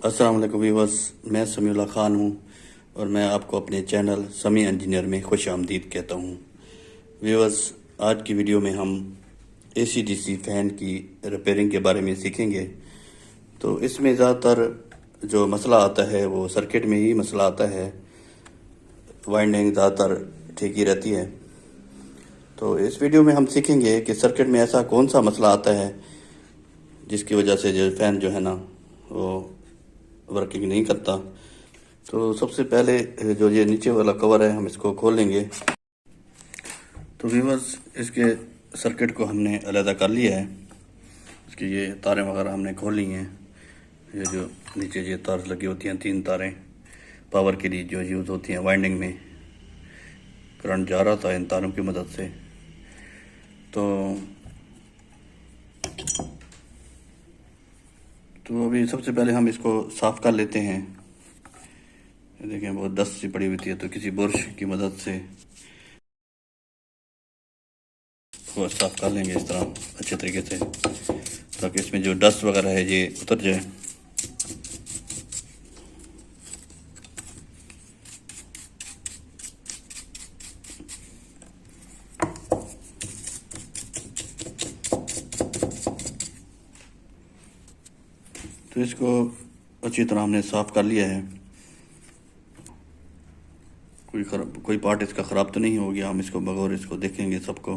अस्सलाम वालेकुम व्यूअर्स, मैं समीउल्लाह ख़ान हूँ और मैं आपको अपने चैनल समी इंजीनियर में खुश आमदीद कहता हूँ। व्यूअर्स, आज की वीडियो में हम AC/DC फ़ैन की रिपेयरिंग के बारे में सीखेंगे। तो इसमें ज़्यादातर जो मसला आता है वो सर्किट में ही मसला आता है। वाइंडिंग ज़्यादातर ठीक ही रहती है। तो इस वीडियो में हम सीखेंगे कि सर्किट में ऐसा कौन सा मसला आता है जिसकी वजह से जो फ़ैन जो है ना वो वर्किंग नहीं करता। तो सबसे पहले जो ये नीचे वाला कवर है हम इसको खोल लेंगे। तो व्यूअर्स, इसके सर्किट को हमने अलहदा कर लिया है। इसकी ये तारें वगैरह हमने खोल ली हैं। ये जो नीचे ये तार लगी होती हैं, 3 तारें पावर के लिए जो यूज़ होती हैं, वाइंडिंग में करंट जा रहा था इन तारों की मदद से। तो अभी सबसे पहले हम इसको साफ़ कर लेते हैं। देखें बहुत डस्ट सी पड़ी हुई थी, तो किसी बुरश की मदद से इसको साफ़ कर लेंगे इस तरह अच्छे तरीके से, ताकि इसमें जो डस्ट वगैरह है ये उतर जाए। तो इसको अच्छी तरह हमने साफ़ कर लिया है। कोई पार्ट इसका ख़राब तो नहीं हो गया। हम इसको बगौर इसको देखेंगे सबको,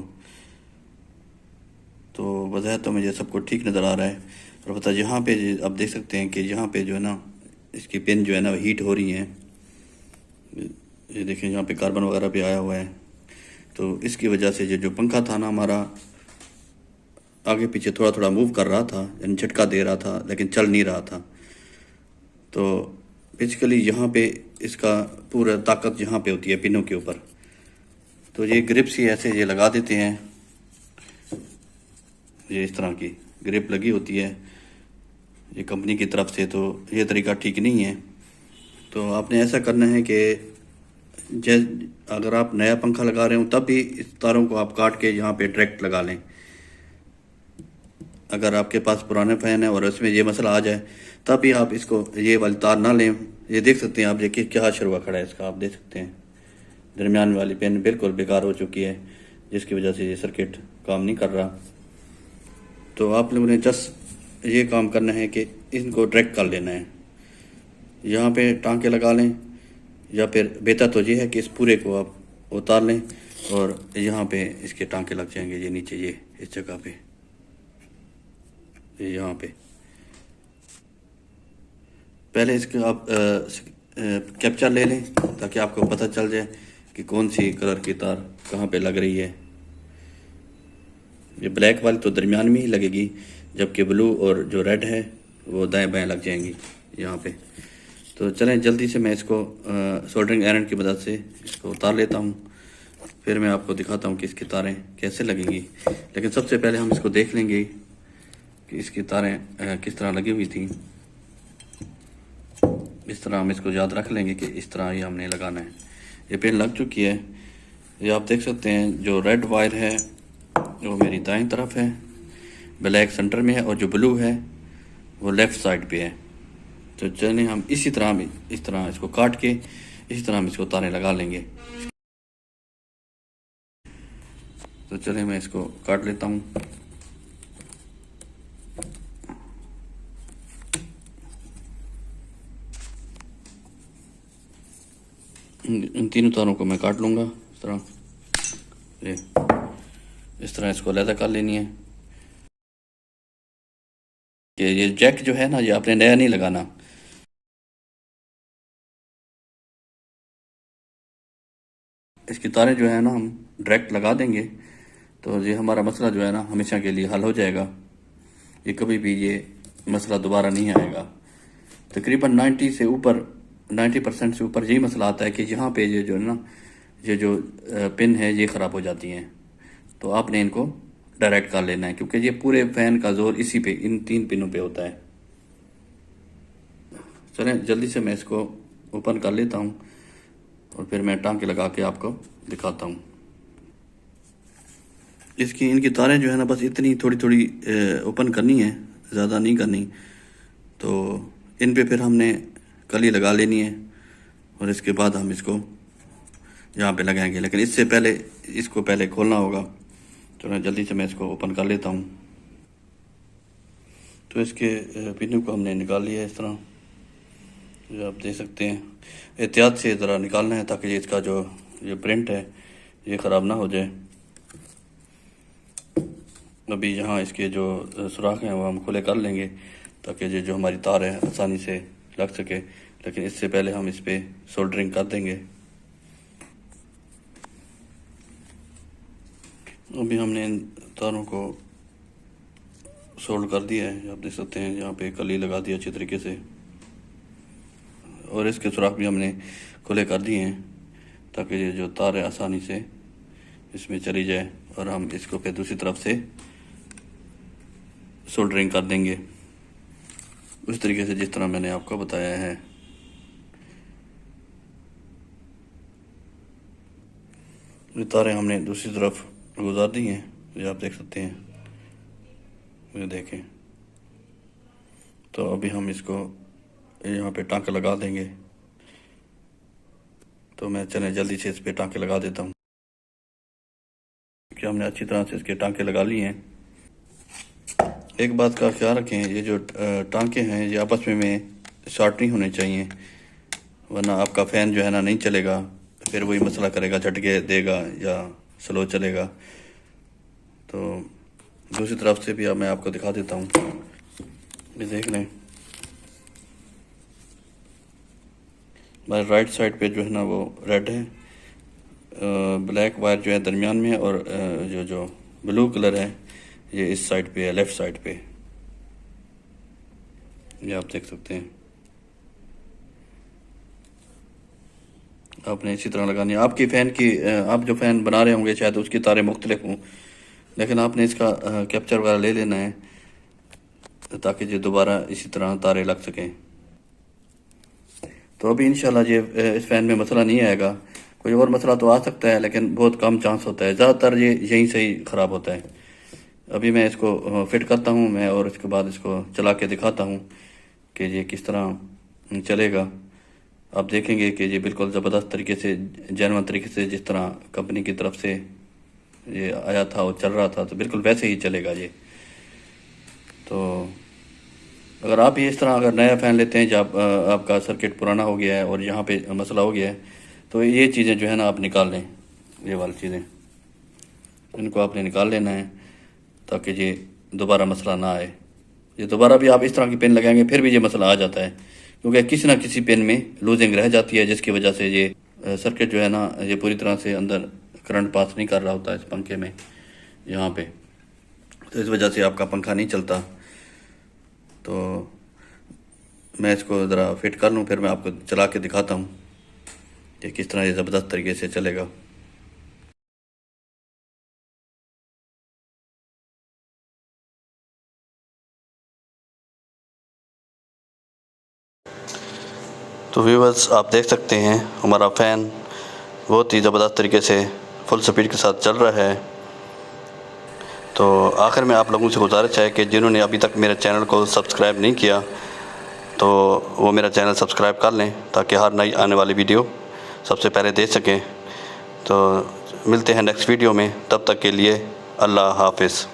तो वजह तो मुझे सबको ठीक नज़र आ रहा है। और पता यहाँ पे आप देख सकते हैं कि यहाँ पे जो है ना इसकी पिन जो है ना हीट हो रही है। ये देखें यहाँ पे कार्बन वगैरह भी आया हुआ है। तो इसकी वजह से जो पंखा था ना हमारा, आगे पीछे थोड़ा थोड़ा मूव कर रहा था, यानी झटका दे रहा था, लेकिन चल नहीं रहा था। तो बेसिकली यहाँ पे इसका पूरा ताकत यहाँ पे होती है पिनों के ऊपर। तो ये ग्रिप्स ही ऐसे ये लगा देते हैं। ये इस तरह की ग्रिप लगी होती है ये कंपनी की तरफ से। तो ये तरीका ठीक नहीं है। तो आपने ऐसा करना है कि अगर आप नया पंखा लगा रहे हो तब भी इस तारों को आप काट के यहाँ पे डायरेक्ट लगा लें। अगर आपके पास पुराना फ़ैन है और उसमें ये मसला आ जाए तब भी आप इसको ये वाली तार ना लें। ये देख सकते हैं आप, ये क्या शरुआ खड़ा है इसका, आप देख सकते हैं दरमियान वाली पिन बिल्कुल बेकार हो चुकी है, जिसकी वजह से ये सर्किट काम नहीं कर रहा। तो आप लोगों ने जस्ट ये काम करना है कि इनको डायरेक्ट कर लेना है, यहाँ पे टांके लगा लें, या फिर बेहतर तो ये है कि इस पूरे को आप उतार लें और यहाँ पे इसके टांके लग जाएंगे। ये नीचे ये इस जगह पे, ये यहाँ पे पहले इसके आप कैप्चर ले लें ताकि आपको पता चल जाए कि कौन सी कलर की तार कहाँ पे लग रही है। ये ब्लैक वाली तो दरमियान में ही लगेगी, जबकि ब्लू और जो रेड है वो दाएं बाएं लग जाएंगी यहाँ पे। तो चलें जल्दी से मैं इसको सोल्डरिंग आयरन की मदद से इसको उतार लेता हूँ, फिर मैं आपको दिखाता हूँ कि इसकी तारें कैसे लगेंगी। लेकिन सबसे पहले हम इसको देख लेंगे कि इसकी तारें किस तरह लगी हुई थी। इस तरह हम इसको याद रख लेंगे कि इस तरह ही हमने लगाना है। ये पिन लग चुकी है, ये आप देख सकते हैं। जो रेड वायर है वो मेरी दाईं तरफ है, ब्लैक सेंटर में है, और जो ब्लू है वो लेफ़्ट साइड पे है। तो चलिए हम इसी तरह इसको काट के इसी तरह हम इसको तारें लगा लेंगे। तो चलिए मैं इसको काट लेता हूँ। इन तीनों तारों को मैं काट लूँगा इस तरह। इस तरह इसको अलग कर लेनी है कि ये जैक जो है ना ये आपने नया नहीं लगाना। इसकी तारें जो है ना हम डायरेक्ट लगा देंगे तो ये हमारा मसला जो है ना हमेशा के लिए हल हो जाएगा। ये कभी भी ये मसला दोबारा नहीं आएगा। तकरीबन 90% से ऊपर यही मसला आता है कि यहाँ पे ये जो है ना ये जो पिन है ये ख़राब हो जाती हैं। तो आपने इनको डायरेक्ट कर लेना है, क्योंकि ये पूरे फ़ैन का जोर इसी पे, इन 3 पिनों पे होता है। चलें जल्दी से मैं इसको ओपन कर लेता हूँ और फिर मैं टांके लगा के आपको दिखाता हूँ। इनकी तारें जो है ना बस इतनी थोड़ी थोड़ी ओपन करनी है, ज़्यादा नहीं करनी। तो इन पे फिर हमने कली लगा लेनी है और इसके बाद हम इसको यहाँ पे लगाएंगे। लेकिन इससे पहले इसको पहले खोलना होगा। चलो जल्दी से मैं इसको ओपन कर लेता हूँ। तो इसके पिन्नों को हमने निकाल लिया है इस तरह, जो आप देख सकते हैं। एहतियात से ज़रा निकालना है ताकि इसका जो ये प्रिंट है ये ख़राब ना हो जाए। अभी यहाँ इसके जो सुराख हैं वो हम खुले कर लेंगे ताकि ये जो हमारी तार है आसानी से लग सके। लेकिन इससे पहले हम इस पर सोल्डरिंग कर देंगे। अभी हमने इन तारों को सोल्ड कर दिया है, आप देख सकते हैं। यहाँ पे कली लगा दी अच्छी तरीके से और इसके सुराख भी हमने खुले कर दिए हैं ताकि ये जो तार है आसानी से इसमें चली जाए और हम इसको फिर दूसरी तरफ से सोल्डरिंग कर देंगे उस तरीके से जिस तरह मैंने आपको बताया है। ये तारें हमने दूसरी तरफ गुजार दी हैं, ये आप देख सकते हैं। ये देखें, तो अभी हम इसको यहाँ पे टांके लगा देंगे। तो मैं चलें जल्दी से इस पे टांके लगा देता हूँ कि हमने अच्छी तरह से इसके टांके लगा लिए हैं। एक बात का ख्याल रखें, ये जो टांके हैं ये आपस में शॉर्ट नहीं होने चाहिए, वरना आपका फ़ैन जो है ना नहीं चलेगा, फिर वही मसला करेगा, झटके देगा या स्लो चलेगा। तो दूसरी तरफ से भी अब मैं आपको दिखा देता हूँ। ये देख लें, हमारे राइट साइड पे जो है ना वो रेड है, ब्लैक वायर जो है दरमियान में है और जो ब्लू कलर है ये इस साइड पे है, लेफ़्ट साइड पे। ये आप देख सकते हैं। आपने इसी तरह लगानी है। आपकी फ़ैन की आप जो फ़ैन बना रहे होंगे शायद उसकी तारें मुख्तलिफ हों, लेकिन आपने इसका कैप्चर वगैरह ले लेना है ताकि जो दोबारा इसी तरह तारे लग सकें। तो अभी इंशाल्लाह ये इस फ़ैन में मसला नहीं आएगा। कोई और मसला तो आ सकता है लेकिन बहुत कम चांस होता है, ज़्यादातर ये यहीं से ही ख़राब होता है। अभी मैं इसको फिट करता हूँ मैं और उसके बाद इसको चला के दिखाता हूँ कि ये किस तरह चलेगा। आप देखेंगे कि ये बिल्कुल ज़बरदस्त तरीके से, जेन्युइन तरीके से जिस तरह कंपनी की तरफ से ये आया था और चल रहा था, तो बिल्कुल वैसे ही चलेगा ये। तो अगर आप ये इस तरह अगर नया फ़ैन लेते हैं जब आपका सर्किट पुराना हो गया है और यहाँ पे मसला हो गया है, तो ये चीज़ें जो है ना आप निकाल लें, ये वाली चीज़ें इनको आपने निकाल लेना है ताकि ये दोबारा मसला ना आए। ये दोबारा भी आप इस तरह की पेन लगाएंगे फिर भी ये मसला आ जाता है, क्योंकि किसी ना किसी पेन में लूजिंग रह जाती है जिसकी वजह से ये सर्किट जो है ना ये पूरी तरह से अंदर करंट पास नहीं कर रहा होता है इस पंखे में यहाँ पे, तो इस वजह से आपका पंखा नहीं चलता। तो मैं इसको ज़रा फिट कर लूँ फिर मैं आपको चला के दिखाता हूँ कि किस तरह ये ज़बरदस्त तरीके से चलेगा। तो व्यूअर्स आप देख सकते हैं हमारा फ़ैन बहुत ही ज़बरदस्त तरीके से फुल स्पीड के साथ चल रहा है। तो आखिर में आप लोगों से गुजारिश है कि जिन्होंने अभी तक मेरे चैनल को सब्सक्राइब नहीं किया तो वो मेरा चैनल सब्सक्राइब कर लें ताकि हर नई आने वाली वीडियो सबसे पहले देख सकें। तो मिलते हैं नेक्स्ट वीडियो में, तब तक के लिए अल्लाह हाफ़िज़।